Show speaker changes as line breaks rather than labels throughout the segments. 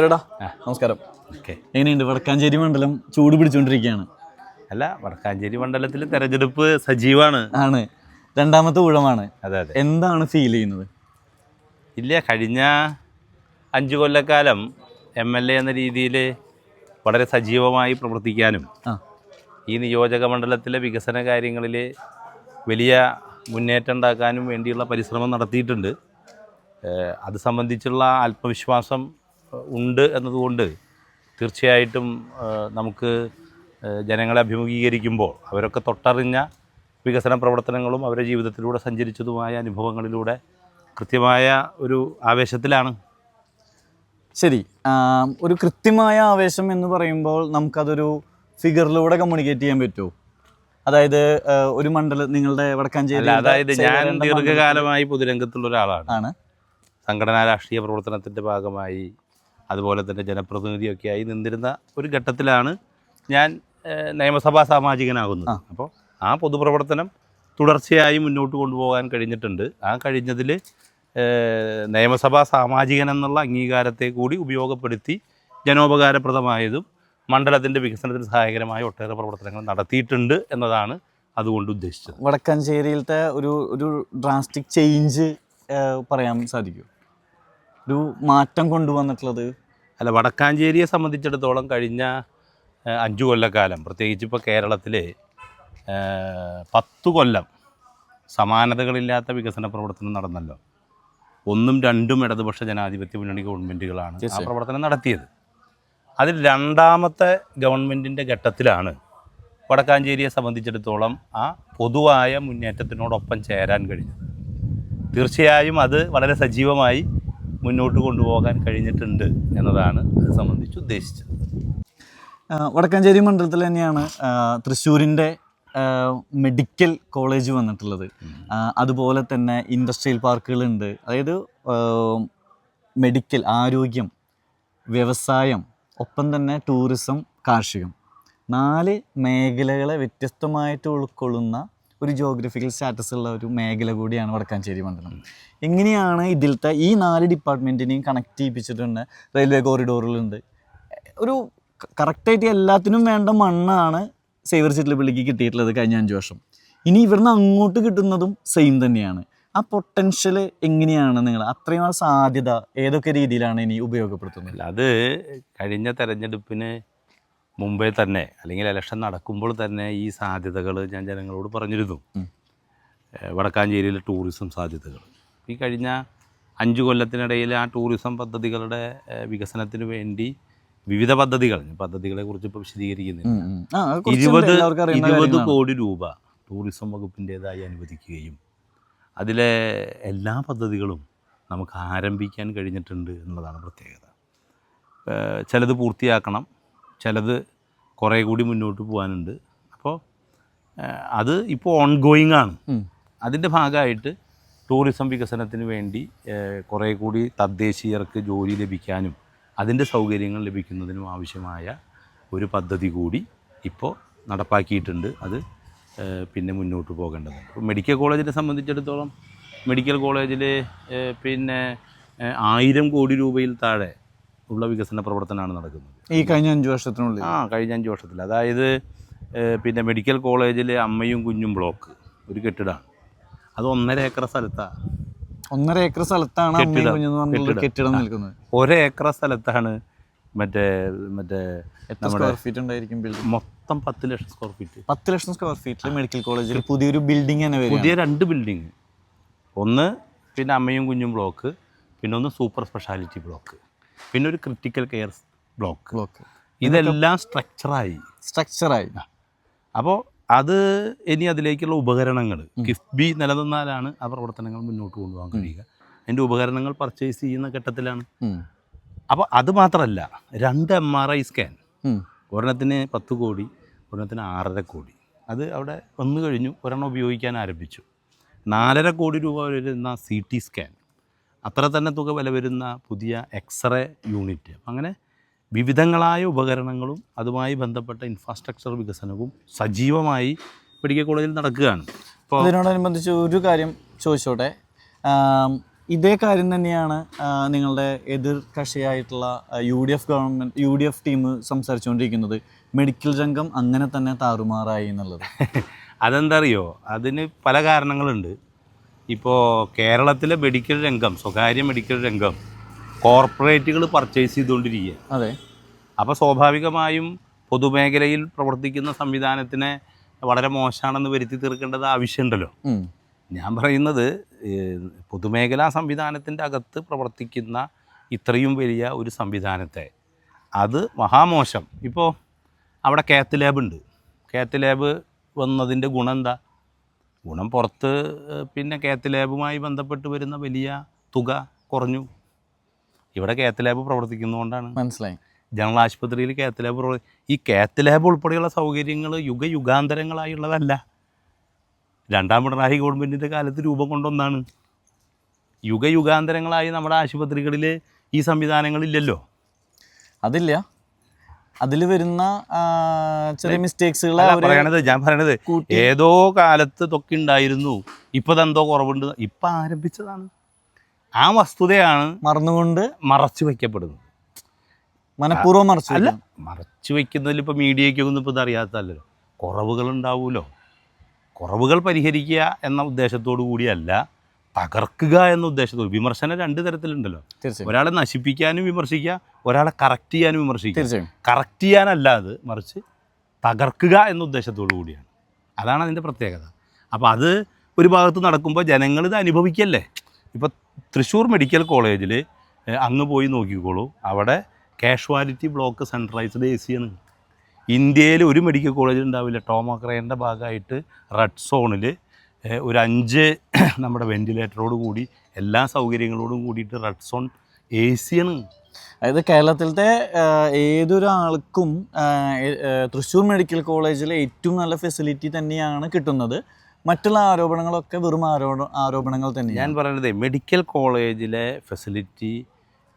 നമസ്കാരം. എങ്ങനെയുണ്ട്? വടക്കാഞ്ചേരി മണ്ഡലം ചൂട് പിടിച്ചുകൊണ്ടിരിക്കുകയാണ്.
അല്ല, വടക്കാഞ്ചേരി മണ്ഡലത്തിൽ തെരഞ്ഞെടുപ്പ് സജീവമാണ്.
ആണ്, രണ്ടാമത്തെ ഊഴമാണ്.
അതെ അതെ.
എന്താണ് ഫീൽ ചെയ്യുന്നത്?
ഇല്ല, കഴിഞ്ഞ 5 കൊല്ലക്കാലം MLA എന്ന രീതിയിൽ വളരെ സജീവമായി പ്രവർത്തിക്കാനും ഈ നിയോജക മണ്ഡലത്തിലെ വികസന കാര്യങ്ങളിൽ വലിയ മുന്നേറ്റം ഉണ്ടാക്കാനും വേണ്ടിയുള്ള പരിശ്രമം നടത്തിയിട്ടുണ്ട്. അത് സംബന്ധിച്ചുള്ള ആത്മവിശ്വാസം ഉണ്ട് എന്നതുകൊണ്ട് തീർച്ചയായിട്ടും നമുക്ക് ജനങ്ങളെ അഭിമുഖീകരിക്കുമ്പോൾ അവരൊക്കെ തൊട്ടറിഞ്ഞ വികസന പ്രവർത്തനങ്ങളും അവരുടെ ജീവിതത്തിലൂടെ സഞ്ചരിച്ചതുമായ അനുഭവങ്ങളിലൂടെ കൃത്യമായ ഒരു ആവേശത്തിലാണ്.
ശരി, ഒരു കൃത്യമായ ആവേശം എന്ന് പറയുമ്പോൾ നമുക്കതൊരു ഫിഗറിലൂടെ കമ്മ്യൂണിക്കേറ്റ് ചെയ്യാൻ പറ്റുമോ? അതായത് ഒരു മണ്ഡലം നിങ്ങളുടെ വടക്കാഞ്ചേരി,
അതായത് ഞാൻ ദീർഘകാലമായി പൊതുരംഗത്തുള്ള ഒരാളാണ്. സംഘടനാ രാഷ്ട്രീയ പ്രവർത്തനത്തിൻ്റെ ഭാഗമായി അതുപോലെ തന്നെ ജനപ്രതിനിധിയൊക്കെയായി നിന്നിരുന്ന ഒരു ഘട്ടത്തിലാണ് ഞാൻ നിയമസഭാ സാമാജികനാകുന്നത്. അപ്പോൾ ആ പൊതുപ്രവർത്തനം തുടർച്ചയായി മുന്നോട്ട് കൊണ്ടുപോകാൻ കഴിഞ്ഞിട്ടുണ്ട്. ആ കഴിഞ്ഞതിൽ നിയമസഭാ സാമാജികൻ എന്നുള്ള അംഗീകാരത്തെ കൂടി ഉപയോഗപ്പെടുത്തി ജനോപകാരപ്രദമായതും മണ്ഡലത്തിൻ്റെ വികസനത്തിന് സഹായകരമായ ഒട്ടേറെ പ്രവർത്തനങ്ങൾ നടത്തിയിട്ടുണ്ട് എന്നതാണ് അതുകൊണ്ട് ഉദ്ദേശിച്ചത്.
വടക്കാഞ്ചേരിയിലത്തെ ഒരു ഡ്രാസ്റ്റിക് ചേഞ്ച് പറയാൻ സാധിക്കും, ഒരു മാറ്റം കൊണ്ടുവന്നിട്ടുള്ളത്?
അല്ല, വടക്കാഞ്ചേരിയെ സംബന്ധിച്ചിടത്തോളം കഴിഞ്ഞ 5 കൊല്ലക്കാലം, പ്രത്യേകിച്ച് ഇപ്പോൾ കേരളത്തിൽ 10 കൊല്ലം സമാനതകളില്ലാത്ത വികസന പ്രവർത്തനം നടന്നല്ലോ. 1ഉം 2ഉം ഇടതുപക്ഷ ജനാധിപത്യ മുന്നണി ഗവൺമെൻറ്റുകളാണ് ആ പ്രവർത്തനം നടത്തിയത്. അതിൽ രണ്ടാമത്തെ ഗവൺമെൻറ്റിൻ്റെ ഘട്ടത്തിലാണ് വടക്കാഞ്ചേരിയെ സംബന്ധിച്ചിടത്തോളം ആ പൊതുവായ മുന്നേറ്റത്തിനോടൊപ്പം ചേരാൻ കഴിഞ്ഞത്. തീർച്ചയായും അത് വളരെ സജീവമായി മുന്നോട്ട് കൊണ്ടുപോകാൻ കഴിഞ്ഞിട്ടുണ്ട് എന്നതാണ് അത് സംബന്ധിച്ച് ഉദ്ദേശിച്ചത്.
വടക്കാഞ്ചേരി മണ്ഡലത്തിൽ തന്നെയാണ് തൃശ്ശൂരിൻ്റെ മെഡിക്കൽ കോളേജ് വന്നിട്ടുള്ളത്. അതുപോലെ തന്നെ ഇൻഡസ്ട്രിയൽ പാർക്കുകളുണ്ട്. അതായത് മെഡിക്കൽ, ആരോഗ്യം, വ്യവസായം, ഒപ്പം തന്നെ ടൂറിസം, കാർഷികം, 4 മേഖലകളെ വ്യത്യസ്തമായിട്ട് ഉൾക്കൊള്ളുന്ന ഒരു ജോഗ്രഫിക്കൽ സ്റ്റാറ്റസ് ഉള്ള ഒരു മേഖല കൂടിയാണ് വടക്കാഞ്ചേരി മണ്ഡലം. എങ്ങനെയാണ് ഇതിലത്തെ ഈ 4 ഡിപ്പാർട്ട്മെൻറ്റിനെയും കണക്ട് ചെയ്യിപ്പിച്ചിട്ടുണ്ട്? റെയിൽവേ കോറിഡോറുകളുണ്ട്. ഒരു കറക്റ്റായിട്ട് എല്ലാത്തിനും വേണ്ട മണ്ണാണ് സേവർ ചിറ്റലപ്പള്ളിക്ക് കിട്ടിയിട്ടുള്ളത് കഴിഞ്ഞ 5 വർഷം. ഇനി ഇവിടുന്ന് അങ്ങോട്ട് കിട്ടുന്നതും സെയിം തന്നെയാണ്. ആ പൊട്ടൻഷ്യൽ എങ്ങനെയാണ് നിങ്ങൾ അത്രയും ആ സാധ്യത ഏതൊക്കെ രീതിയിലാണ് ഇനി ഉപയോഗപ്പെടുത്തുന്നത്?
അത് കഴിഞ്ഞ തെരഞ്ഞെടുപ്പിന് മുമ്പേ തന്നെ, അല്ലെങ്കിൽ ഇലക്ഷൻ നടക്കുമ്പോൾ തന്നെ ഈ സാധ്യതകൾ ഞാൻ ജനങ്ങളോട് പറഞ്ഞിരുന്നു. വടക്കാഞ്ചേരിയിലെ ടൂറിസം സാധ്യതകൾ ഈ കഴിഞ്ഞ 5 കൊല്ലത്തിനിടയിൽ ആ ടൂറിസം പദ്ധതികളുടെ വികസനത്തിന് വേണ്ടി വിവിധ പദ്ധതികളെ കുറിച്ച് ഇപ്പോൾ വിശദീകരിക്കുന്നില്ല. 20 കോടി രൂപ ടൂറിസം വകുപ്പിൻ്റേതായി അനുവദിക്കുകയും അതിലെ എല്ലാ പദ്ധതികളും നമുക്ക് ആരംഭിക്കാൻ കഴിഞ്ഞിട്ടുണ്ട് എന്നുള്ളതാണ് പ്രത്യേകത. ചിലത് പൂർത്തിയാക്കണം, ചിലത് കുറേ കൂടി മുന്നോട്ട് പോകാനുണ്ട്. അപ്പോൾ അത് ഇപ്പോൾ ഓൺഗോയിങ് ആണ്. അതിൻ്റെ ഭാഗമായിട്ട് ടൂറിസം വികസനത്തിന് വേണ്ടി കുറേ കൂടി തദ്ദേശീയർക്ക് ജോലി ലഭിക്കാനും അതിൻ്റെ സൗകര്യങ്ങൾ ലഭിക്കുന്നതിനും ആവശ്യമായ ഒരു പദ്ധതി കൂടി ഇപ്പോൾ നടപ്പാക്കിയിട്ടുണ്ട്. അത് പിന്നെ മുന്നോട്ട് പോകേണ്ടതുണ്ട്. ഇപ്പോൾ മെഡിക്കൽ കോളേജിനെ സംബന്ധിച്ചിടത്തോളം മെഡിക്കൽ കോളേജിൽ പിന്നെ 1000 കോടി രൂപയിൽ താഴെ ഉള്ള വികസന പ്രവർത്തനമാണ് നടക്കുന്നത്
ഈ കഴിഞ്ഞ 5 വർഷത്തിനുള്ളിൽ.
കഴിഞ്ഞ 5 വർഷത്തിൽ. അതായത് പിന്നെ മെഡിക്കൽ കോളേജിൽ അമ്മയും കുഞ്ഞും ബ്ലോക്ക് ഒരു കെട്ടിടമാണ്. അത് 1.5 ഏക്കർ സ്ഥലത്താണ്. 1.5 ഏക്കർ സ്ഥലത്താണ്
കെട്ടിടം നിൽക്കുന്നത്.
1 ഏക്കർ സ്ഥലത്താണ് മറ്റേ
സ്ക്വയർ ഫീറ്റ് ഉണ്ടായിരിക്കും
മൊത്തം 10 ലക്ഷം സ്ക്വയർ ഫീറ്റ്.
10 ലക്ഷം സ്ക്വയർ ഫീറ്റിൽ മെഡിക്കൽ കോളേജിൽ പുതിയൊരു ബിൽഡിംഗ് തന്നെ വരും.
പുതിയ 2 ബിൽഡിങ്, ഒന്ന് പിന്നെ അമ്മയും കുഞ്ഞും ബ്ലോക്ക്, പിന്നെ ഒന്ന് സൂപ്പർ സ്പെഷ്യാലിറ്റി ബ്ലോക്ക്, പിന്നെ ഒരു ക്രിട്ടിക്കൽ കെയർ ബ്ലോക്ക്. ഇതെല്ലാം സ്ട്രക്ചറായി. അപ്പോൾ അത് ഇനി അതിലേക്കുള്ള ഉപകരണങ്ങൾ കിഫ്ബി നിലനിന്നാലാണ് ആ പ്രവർത്തനങ്ങൾ മുന്നോട്ട് കൊണ്ടുപോകാൻ കഴിയുക. അതിൻ്റെ ഉപകരണങ്ങൾ പർച്ചേസ് ചെയ്യുന്ന ഘട്ടത്തിലാണ്. അപ്പോൾ അത് മാത്രമല്ല, 2 MRI സ്കാൻ, ഒരെണ്ണത്തിന് 10 കോടി, ഒരെണ്ണത്തിന് 6.5 കോടി. അത് അവിടെ വന്നു കഴിഞ്ഞു, ഒരെണ്ണം ഉപയോഗിക്കാൻ ആരംഭിച്ചു. 4.5 കോടി രൂപ വരുന്ന CT സ്കാൻ, അത്ര തന്നെ തുക വില വരുന്ന പുതിയ എക്സ്റേ യൂണിറ്റ്. അങ്ങനെ വിവിധങ്ങളായ ഉപകരണങ്ങളും അതുമായി ബന്ധപ്പെട്ട ഇൻഫ്രാസ്ട്രക്ചർ വികസനവും സജീവമായി മെഡിക്കൽ കോളേജിൽ നടക്കുകയാണ്.
അപ്പോൾ ഇതിനോടനുബന്ധിച്ച് ഒരു കാര്യം ചോദിച്ചോട്ടെ, ഇതേ കാര്യം തന്നെയാണ് നിങ്ങളുടെ എതിർ കക്ഷിയായിട്ടുള്ള UDF ടീം സംസാരിച്ചുകൊണ്ടിരിക്കുന്നത്. മെഡിക്കൽ രംഗം അങ്ങനെ തന്നെ താറുമാറായി എന്നുള്ളത്.
അതെന്താ അറിയോ, അതിന് പല കാരണങ്ങളുണ്ട്. ഇപ്പോൾ കേരളത്തിലെ മെഡിക്കൽ രംഗം, സ്വകാര്യ മെഡിക്കൽ രംഗം കോർപ്പറേറ്റുകൾ പർച്ചേസ് ചെയ്തുകൊണ്ടിരിക്കുക.
അതെ.
അപ്പോൾ സ്വാഭാവികമായും പൊതുമേഖലയിൽ പ്രവർത്തിക്കുന്ന സംവിധാനത്തിനെ വളരെ മോശമാണെന്ന് വരുത്തി തീർക്കേണ്ടത് ആവശ്യമുണ്ടല്ലോ. ഞാൻ പറയുന്നത് പൊതുമേഖലാ സംവിധാനത്തിൻ്റെ അകത്ത് പ്രവർത്തിക്കുന്ന ഇത്രയും വലിയ ഒരു സംവിധാനത്തെ അത് മഹാമോശം. ഇപ്പോൾ അവിടെ കാത്ത് ലാബ് ഉണ്ട്. കാത്ത് ലാബ് വന്നതിൻ്റെ ഗുണം എന്താ? ഗുണം പുറത്ത് പിന്നെ കാത്ത് ലാബുമായി ബന്ധപ്പെട്ട് വരുന്ന വലിയ തുക കുറഞ്ഞു. ഇവിടെ കാത്ത് ലാബ് പ്രവർത്തിക്കുന്നതുകൊണ്ടാണ്.
മനസ്സിലായി.
ജനറൽ ആശുപത്രിയിൽ കാത്ത് ലാബ്, ഈ കാത്ത് ലാബ് ഉൾപ്പെടെയുള്ള സൗകര്യങ്ങൾ യുഗാന്തരങ്ങളായുള്ളതല്ല. രണ്ടാം പിണറായി ഗവൺമെൻറ്റിൻ്റെ കാലത്ത് രൂപം കൊണ്ടൊന്നാണ്. യുഗാന്തരങ്ങളായി നമ്മുടെ ആശുപത്രികളിൽ ഈ സംവിധാനങ്ങളില്ലല്ലോ.
അതില്ല. അതിൽ വരുന്ന ചെറിയ മിസ്റ്റേക്സുകൾ
ഞാൻ പറയണത് ഏതോ കാലത്ത് ഇതൊക്കെ ഉണ്ടായിരുന്നു, ഇപ്പം അതെന്തോ കുറവുണ്ട്. ഇപ്പം ആരംഭിച്ചതാണ്. ആ വസ്തുതയാണ്
മറന്നുകൊണ്ട്
മറച്ചു വയ്ക്കപ്പെടുന്നത്.
മനഃപൂർവ്വം
മറച്ചു വയ്ക്കുന്നതിൽ ഇപ്പോൾ മീഡിയയ്ക്കൊന്നും ഇപ്പോൾ ഇതറിയാത്തല്ലോ. കുറവുകളുണ്ടാവുമല്ലോ. കുറവുകൾ പരിഹരിക്കുക എന്ന ഉദ്ദേശത്തോടു കൂടിയല്ല, തകർക്കുക എന്ന ഉദ്ദേശത്തോട്. വിമർശനം രണ്ട് തരത്തിലുണ്ടല്ലോ. ഒരാളെ നശിപ്പിക്കാനും വിമർശിക്കുക, ഒരാളെ കറക്റ്റ് ചെയ്യാനും വിമർശിക്കുക. കറക്റ്റ് ചെയ്യാനല്ലാതെ മറിച്ച് തകർക്കുക എന്ന ഉദ്ദേശത്തോടു കൂടിയാണ്. അതാണ് അതിൻ്റെ പ്രത്യേകത. അപ്പോൾ അത് ഒരു ഭാഗത്ത് നടക്കുമ്പോൾ ജനങ്ങളിത് അനുഭവിക്കല്ലേ. ഇപ്പോൾ തൃശ്ശൂർ മെഡിക്കൽ കോളേജിൽ അങ്ങ് പോയി നോക്കിക്കോളൂ. അവിടെ കാഷ്വാലിറ്റി ബ്ലോക്ക് സെൻട്രലൈസ്ഡ് AC ആണ്. ഇന്ത്യയിൽ ഒരു മെഡിക്കൽ കോളേജിൽ ഉണ്ടാവില്ല. ടോമോക്രൈൻ്റെ ഭാഗമായിട്ട് റെഡ് സോണിൽ ഒരു 5 നമ്മുടെ വെൻറ്റിലേറ്ററോട് കൂടി എല്ലാ സൗകര്യങ്ങളോടും കൂടിയിട്ട് റെഡ് സോൺ AC ആണ്.
അതായത് കേരളത്തിലത്തെ ഏതൊരാൾക്കും തൃശ്ശൂർ മെഡിക്കൽ കോളേജിലെ ഏറ്റവും നല്ല ഫെസിലിറ്റി തന്നെയാണ് കിട്ടുന്നത്. മറ്റുള്ള ആരോപണങ്ങളൊക്കെ വെറും ആരോപണങ്ങൾ തന്നെയാണ്.
ഞാൻ പറയുന്നത് മെഡിക്കൽ കോളേജിലെ ഫെസിലിറ്റി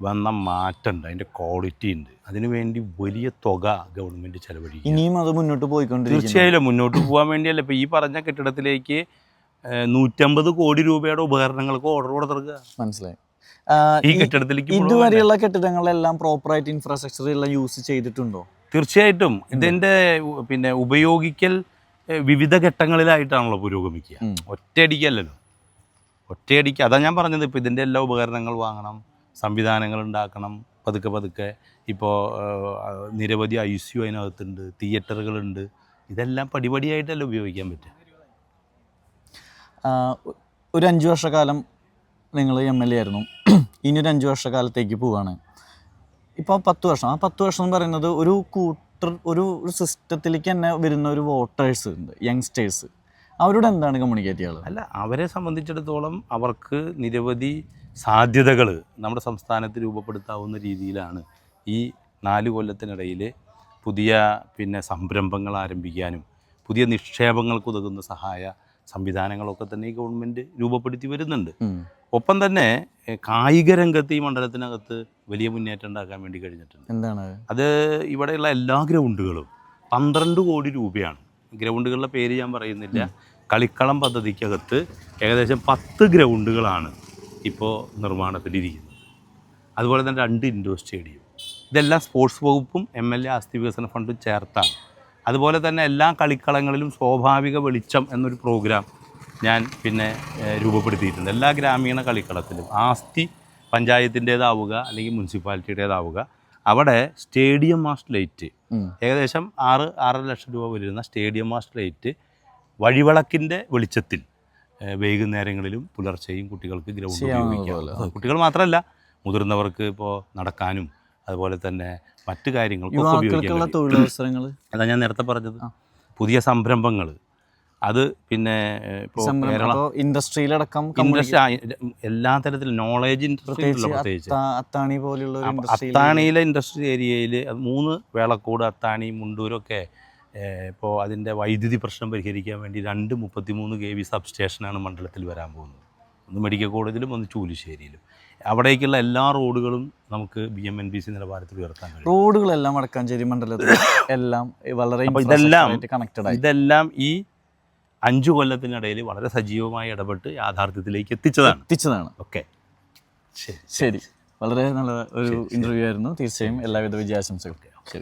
വന്ന മാറ്റമുണ്ട്, അതിൻ്റെ ക്വാളിറ്റി ഉണ്ട്. അതിനുവേണ്ടി വലിയ തുക ഗവൺമെൻറ് ചെലവഴിക്കും.
ഇനിയും അത് മുന്നോട്ട് പോയിക്കൊണ്ടിരിക്കും.
തീർച്ചയായും മുന്നോട്ട് പോകാൻ വേണ്ടിയല്ല. ഇപ്പോൾ ഈ പറഞ്ഞ കെട്ടിടത്തിലേക്ക് 150 കോടി രൂപയുടെ ഉപകരണങ്ങൾക്ക് ഓർഡർ കൊടുത്തിരിക്കുക.
മനസ്സിലായി.
ഈ കെട്ടിടത്തിലേക്ക്
ഇതുവരെയുള്ള കെട്ടിടങ്ങളെല്ലാം പ്രോപ്പറായിട്ട് ഇൻഫ്രാസ്ട്രക്ചർ എല്ലാം യൂസ് ചെയ്തിട്ടുണ്ടോ?
തീർച്ചയായിട്ടും. ഇതിൻ്റെ പിന്നെ ഉപയോഗിക്കൽ വിവിധ ഘട്ടങ്ങളിലായിട്ടാണല്ലോ പുരോഗമിക്കുക. ഒറ്റയടിക്കല്ലല്ലോ. ഒറ്റയടിക്ക് അതാണ് ഞാൻ പറഞ്ഞത്. ഇപ്പോൾ ഇതിൻ്റെ എല്ലാ ഉപകരണങ്ങൾ വാങ്ങണം, സംവിധാനങ്ങൾ ഉണ്ടാക്കണം, പതുക്കെ. ഇപ്പോൾ നിരവധി ICU അതിനകത്തുണ്ട്, തിയേറ്ററുകളുണ്ട്. ഇതെല്ലാം പടിപടിയായിട്ടല്ല ഉപയോഗിക്കാൻ പറ്റുക.
ഒരു 5 വർഷക്കാലം നിങ്ങൾ MLA ആയിരുന്നു. ഇനിയൊരു 5 വർഷക്കാലത്തേക്ക് പോവുകയാണ്. ഇപ്പോൾ 10 വർഷം. ആ 10 വർഷം എന്ന് പറയുന്നത് ഒരു സിസ്റ്റത്തിലേക്ക് തന്നെ വരുന്ന ഒരു വോട്ടേഴ്സ് ഉണ്ട്, യങ്സ്റ്റേഴ്സ്. അവരോട് എന്താണ് കമ്മ്യൂണിക്കേറ്റ് ചെയ്യുക?
അല്ല, അവരെ സംബന്ധിച്ചിടത്തോളം അവർക്ക് നിരവധി സാധ്യതകൾ നമ്മുടെ സംസ്ഥാനത്ത് രൂപപ്പെടുത്താവുന്ന രീതിയിലാണ് ഈ 4 കൊല്ലത്തിനിടയിൽ പുതിയ പിന്നെ സംരംഭങ്ങൾ ആരംഭിക്കാനും പുതിയ നിക്ഷേപങ്ങൾക്ക് ഉതകുന്ന സഹായ സംവിധാനങ്ങളൊക്കെ തന്നെ ഈ ഗവൺമെൻറ് രൂപപ്പെടുത്തി വരുന്നുണ്ട്. ഒപ്പം തന്നെ കായിക രംഗത്ത് ഈ മണ്ഡലത്തിനകത്ത് വലിയ മുന്നേറ്റം ഉണ്ടാക്കാൻ വേണ്ടി കഴിഞ്ഞിട്ടുണ്ട്.
എന്താണ്
അത്? ഇവിടെയുള്ള എല്ലാ ഗ്രൗണ്ടുകളും 12 കോടി രൂപയാണ്. ഗ്രൗണ്ടുകളുടെ പേര് ഞാൻ പറയുന്നില്ല. കളിക്കളം പദ്ധതിക്കകത്ത് ഏകദേശം 10 ഗ്രൗണ്ടുകളാണ് ഇപ്പോൾ നിർമ്മാണത്തിലിരിക്കുന്നത്. അതുപോലെ തന്നെ 2 ഇൻഡോർ സ്റ്റേഡിയം. ഇതെല്ലാം സ്പോർട്സ് വകുപ്പും MLA ആസ്തി വികസന ഫണ്ടും ചേർത്താണ്. അതുപോലെ തന്നെ എല്ലാ കളിക്കളങ്ങളിലും സ്വാഭാവിക വെളിച്ചം എന്നൊരു പ്രോഗ്രാം ഞാൻ പിന്നെ രൂപപ്പെടുത്തിയിട്ടുണ്ട്. എല്ലാ ഗ്രാമീണ കളിക്കളത്തിലും ആസ്തി പഞ്ചായത്തിൻ്റേതാവുക അല്ലെങ്കിൽ മുനിസിപ്പാലിറ്റിയുടേതാവുക, അവിടെ സ്റ്റേഡിയം മാസ്റ്റ് ലൈറ്റ് ഏകദേശം 6-6.5 ലക്ഷം രൂപ വരുന്ന സ്റ്റേഡിയം മാസ്റ്റ് ലൈറ്റ് വഴിവിളക്കിൻ്റെ വെളിച്ചത്തിൽ വൈകുന്നേരങ്ങളിലും പുലർച്ചെയും കുട്ടികൾക്ക് ഗ്രൗണ്ട് ഉപയോഗിക്കാം. കുട്ടികൾ മാത്രമല്ല, മുതിർന്നവർക്ക് ഇപ്പോൾ നടക്കാനും അതുപോലെ തന്നെ മറ്റു കാര്യങ്ങൾക്കൊക്കെ ഉപയോഗിക്കാം.
തൊഴിലവസരങ്ങൾ
അതാ ഞാൻ നേരത്തെ പറഞ്ഞത്. പുതിയ സംരംഭങ്ങൾ അത് പിന്നെ ഇപ്പോൾ
ഇൻഡസ്ട്രിയിലടക്കം
എല്ലാ തരത്തിലും നോളേജ് ഇൻഡസ്ട്രി പ്രത്യേകിച്ച്
അത്താണി പോലെയുള്ള
അത്താണിയിലെ ഇൻഡസ്ട്രി ഏരിയയിൽ 3 വേളക്കോട്, അത്താണി, മുണ്ടൂരൊക്കെ ഇപ്പോൾ അതിൻ്റെ വൈദ്യുതി പ്രശ്നം പരിഹരിക്കാൻ വേണ്ടി 2 33 kV സബ്സ്റ്റേഷനാണ് മണ്ഡലത്തിൽ വരാൻ പോകുന്നത്. ഒന്ന് മെഡിക്കൽ കോളേജിലും ഒന്ന് ചൂലിശ്ശേരിയിലും. അവിടേക്കുള്ള എല്ലാ റോഡുകളും നമുക്ക് BMNBC നിലവാരത്തിൽ ഉയർത്താൻ കഴിയും.
റോഡുകളെല്ലാം വടക്കാഞ്ചേരി മണ്ഡലത്തിൽ എല്ലാം വളരെ
ഇതെല്ലാം ഈ 5 കൊല്ലത്തിനിടയിൽ വളരെ സജീവമായി ഇടപെട്ട് യാഥാർത്ഥ്യത്തിലേക്ക് എത്തിച്ചതാണ്.
ഓക്കെ. ശരി, വളരെ നല്ല ഒരു ഇൻ്റർവ്യൂ ആയിരുന്നു. തീർച്ചയായും എല്ലാവിധ വിജയാശംസകളും. ശരി.